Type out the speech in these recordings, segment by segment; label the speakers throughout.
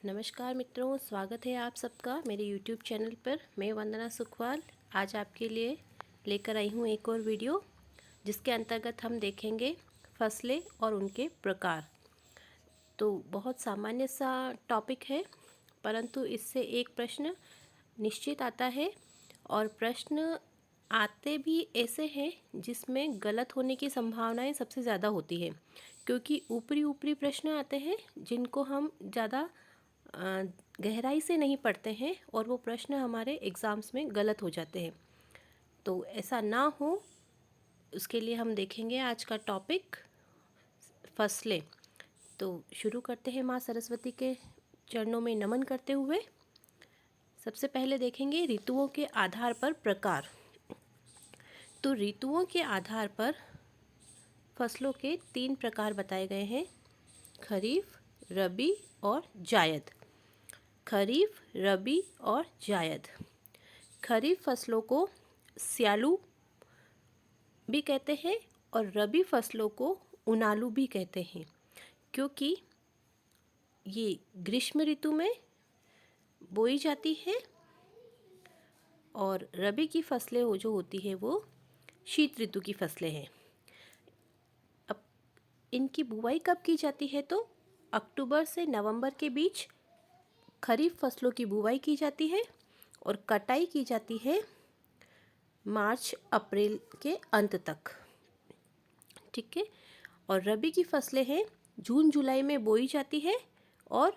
Speaker 1: नमस्कार मित्रों, स्वागत है आप सबका मेरे YouTube चैनल पर। मैं वंदना सुखवाल आज आपके लिए लेकर आई हूँ एक और वीडियो, जिसके अंतर्गत हम देखेंगे फसलें और उनके प्रकार। तो बहुत सामान्य सा टॉपिक है, परंतु इससे एक प्रश्न निश्चित आता है और प्रश्न आते भी ऐसे हैं जिसमें गलत होने की संभावनाएं सबसे ज़्यादा होती है, क्योंकि ऊपरी ऊपरी प्रश्न आते हैं जिनको हम ज़्यादा गहराई से नहीं पढ़ते हैं और वो प्रश्न हमारे एग्ज़ाम्स में गलत हो जाते हैं। तो ऐसा ना हो उसके लिए हम देखेंगे आज का टॉपिक फसलें। तो शुरू करते हैं माँ सरस्वती के चरणों में नमन करते हुए। सबसे पहले देखेंगे ऋतुओं के आधार पर प्रकार। तो ऋतुओं के आधार पर फसलों के 3 प्रकार बताए गए हैं: खरीफ, रबी और जायद। खरीफ, रबी और जायद। खरीफ फसलों को स्यालू भी कहते हैं और रबी फसलों को उनालू भी कहते हैं, क्योंकि ये ग्रीष्म ऋतु में बोई जाती है और रबी की फसलें जो होती है वो शीत ऋतु की फसलें हैं। अब इनकी बुवाई कब की जाती है? तो अक्टूबर से नवंबर के बीच खरीफ फसलों की बुवाई की जाती है और कटाई की जाती है मार्च अप्रैल के अंत तक। ठीक है। और रबी की फसलें हैं जून जुलाई में बोई जाती है और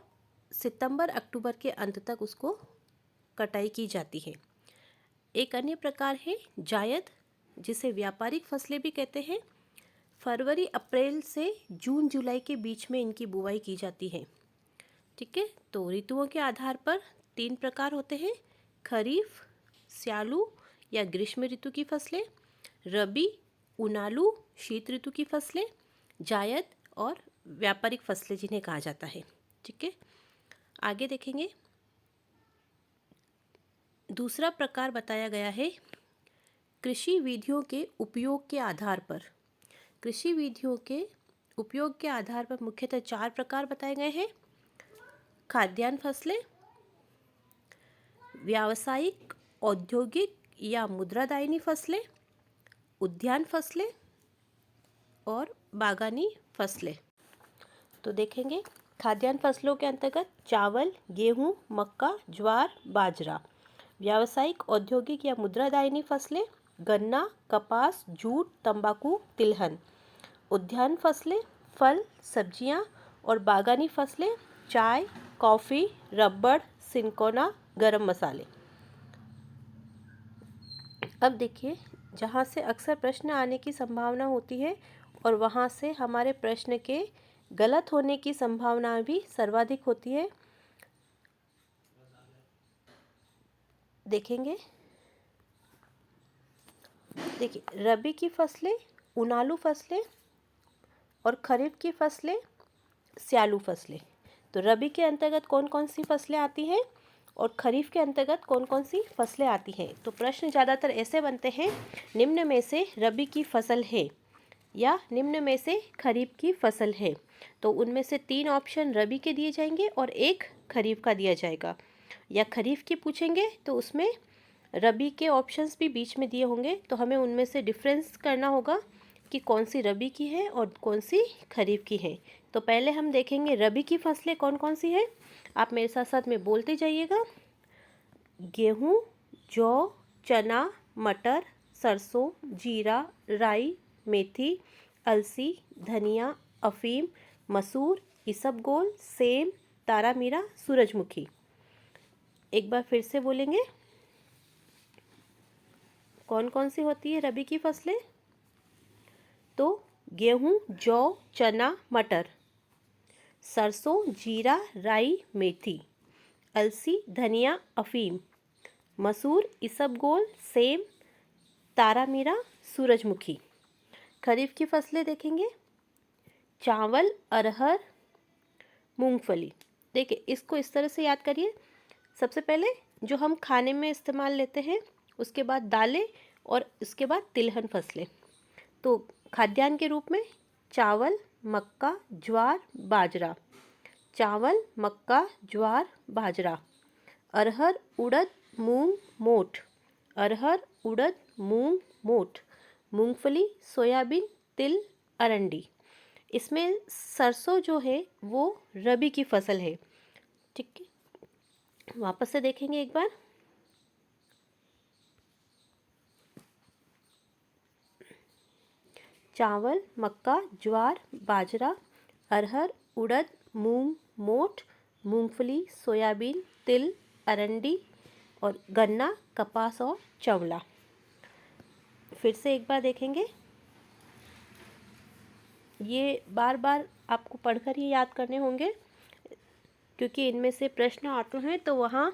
Speaker 1: सितंबर अक्टूबर के अंत तक उसको कटाई की जाती है। एक अन्य प्रकार है जायद, जिसे व्यापारिक फसलें भी कहते हैं। फरवरी अप्रैल से जून जुलाई के बीच में इनकी बुवाई की जाती है। ठीक है। तो ऋतुओं के आधार पर 3 प्रकार होते हैं: खरीफ, स्यालू या ग्रीष्म ऋतु की फसलें, रबी, उनालू शीत ऋतु की फसलें, जायद और व्यापारिक फसलें जिन्हें कहा जाता है। ठीक है। आगे देखेंगे, दूसरा प्रकार बताया गया है कृषि विधियों के उपयोग के आधार पर। कृषि विधियों के उपयोग के आधार पर मुख्यतः 4 प्रकार बताए गए हैं: खाद्यान्न फसलें, व्यावसायिक, औद्योगिक या मुद्रादायिनी फसलें, उद्यान फसलें और बागानी फसलें। तो देखेंगे, खाद्यान्न फसलों के अंतर्गत चावल, गेहूं, मक्का, ज्वार, बाजरा। व्यावसायिक, औद्योगिक या मुद्रादायिनी फसलें गन्ना, कपास, जूट, तंबाकू, तिलहन। उद्यान फसलें फल, सब्जियां और बागानी फसलें चाय, कॉफ़ी, रबड़, सिनकोना, गरम मसाले। अब देखिए, जहाँ से अक्सर प्रश्न आने की संभावना होती है और वहाँ से हमारे प्रश्न के गलत होने की संभावना भी सर्वाधिक होती है। देखेंगे, देखिए, रबी की फसलें उनालू फसलें और खरीफ की फसलें स्यालू फसलें। तो रबी के अंतर्गत कौन कौन सी फसलें आती हैं और खरीफ के अंतर्गत कौन कौन सी फसलें आती हैं? तो प्रश्न ज़्यादातर ऐसे बनते हैं: निम्न में से रबी की फसल है या निम्न में से खरीफ की फसल है। तो उनमें से 3 ऑप्शन रबी के दिए जाएंगे और 1 खरीफ का दिया जाएगा। या खरीफ की पूछेंगे तो उसमें रबी के ऑप्शंस भी बीच में दिए होंगे, तो हमें उनमें से डिफरेंस करना होगा कि कौन सी रबी की है और कौन सी खरीफ की है। तो पहले हम देखेंगे रबी की फसलें कौन कौन सी है। आप मेरे साथ साथ में बोलते जाइएगा: गेहूँ, जौ, चना, मटर, सरसों, जीरा, राई, मेथी, अलसी, धनिया, अफीम, मसूर, इसबगोल, सेम, तारामीरा, सूरजमुखी। एक बार फिर से बोलेंगे, कौन कौन सी होती है रबी की फसलें? तो गेहूँ, जौ, चना, मटर, सरसों, जीरा, राई, मेथी, अलसी, धनिया, अफीम, मसूर, इसबगोल, सेम, तारामीरा, सूरजमुखी। खरीफ की फसलें देखेंगे: चावल, अरहर, मूंगफली। देखिए, इसको इस तरह से याद करिए: सबसे पहले जो हम खाने में इस्तेमाल लेते हैं, उसके बाद दालें और उसके बाद तिलहन फसलें। तो खाद्यान्न के रूप में चावल, मक्का, ज्वार, बाजरा। चावल, मक्का, ज्वार, बाजरा। अरहर, उड़द, मूंग, मोठ। अरहर, उड़द, मूंग, मोठ। मूंगफली, सोयाबीन, तिल, अरंडी। इसमें सरसों जो है वो रबी की फसल है। ठीक है, वापस से देखेंगे एक बार। चावल, मक्का, ज्वार, बाजरा, अरहर, उड़द, मूंग, मोठ, मूंगफली, सोयाबीन, तिल, अरंडी और गन्ना, कपास और चवला। फिर से एक बार देखेंगे। ये बार बार आपको पढ़कर ही याद करने होंगे, क्योंकि इनमें से प्रश्न आते हैं तो वहाँ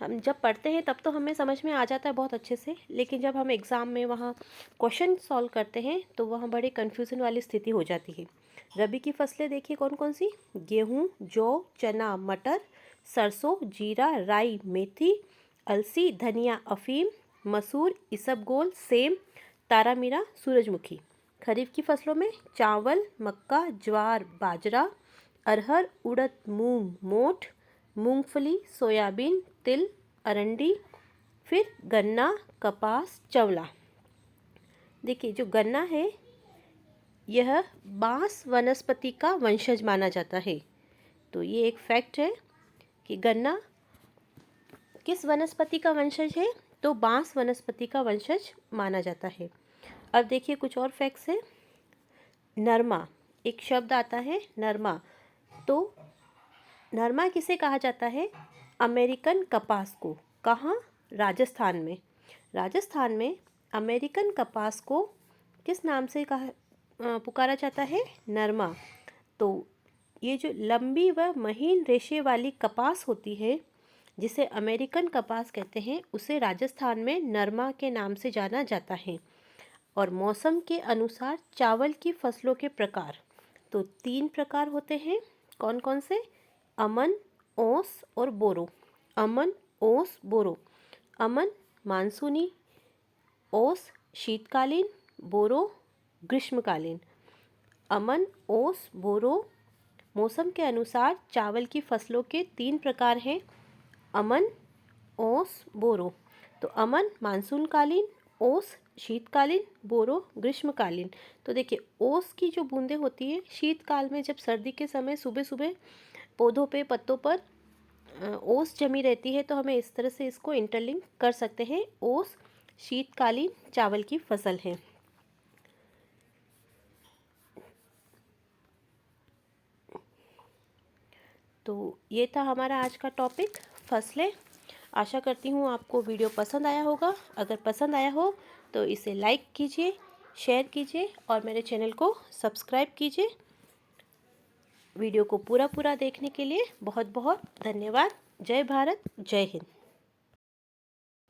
Speaker 1: हम जब पढ़ते हैं तब तो हमें समझ में आ जाता है बहुत अच्छे से, लेकिन जब हम एग्ज़ाम में वहाँ क्वेश्चन सॉल्व करते हैं तो वहाँ बड़े कन्फ्यूज़न वाली स्थिति हो जाती है। रबी की फसलें देखिए कौन कौन सी। गेहूँ, जौ, चना, मटर, सरसों, जीरा, राई, मेथी, अलसी, धनिया, अफीम, मसूर, इसबगोल, सेम, तारामीरा, सूरजमुखी। खरीफ की फसलों में चावल, मक्का, ज्वार, बाजरा, अरहर, उड़द, मूंग, मोठ, मूंगफली, सोयाबीन, तिल, अरंडी, फिर गन्ना, कपास, चवला। देखिए जो गन्ना है यह बांस वनस्पति का वंशज माना जाता है। तो ये एक फैक्ट है कि गन्ना किस वनस्पति का वंशज है, तो बांस वनस्पति का वंशज माना जाता है। अब देखिए कुछ और फैक्ट्स है। नरमा, एक शब्द आता है नरमा, तो नरमा किसे कहा जाता है? अमेरिकन कपास को। कहाँ? राजस्थान में। राजस्थान में अमेरिकन कपास को किस नाम से पुकारा जाता है? नरमा। तो ये जो लंबी व महीन रेशे वाली कपास होती है जिसे अमेरिकन कपास कहते हैं, उसे राजस्थान में नरमा के नाम से जाना जाता है। और मौसम के अनुसार चावल की फसलों के प्रकार, तो 3 प्रकार होते हैं। कौन कौन से? अमन, ओस और बोरो। अमन, ओस, बोरो। अमन मानसूनी, ओस शीतकालीन, बोरो ग्रीष्मकालीन। अमन, ओस, बोरो मौसम के अनुसार चावल की फसलों के 3 प्रकार हैं। अमन, ओस, बोरो। तो अमन मानसूनकालीन, ओस शीतकालीन, बोरो ग्रीष्मकालीन। तो देखिए ओस की जो बूंदें होती है शीतकाल में, जब सर्दी के समय सुबह सुबह पौधों पे पत्तों पर ओस जमी रहती है, तो हमें इस तरह से इसको इंटरलिंक कर सकते हैं। ओस शीतकालीन चावल की फसल है। तो ये था हमारा आज का टॉपिक, फसलें। आशा करती हूँ आपको वीडियो पसंद आया होगा। अगर पसंद आया हो तो इसे लाइक कीजिए, शेयर कीजिए और मेरे चैनल को सब्सक्राइब कीजिए। वीडियो को पूरा देखने के लिए बहुत बहुत धन्यवाद। जय भारत, जय हिंद।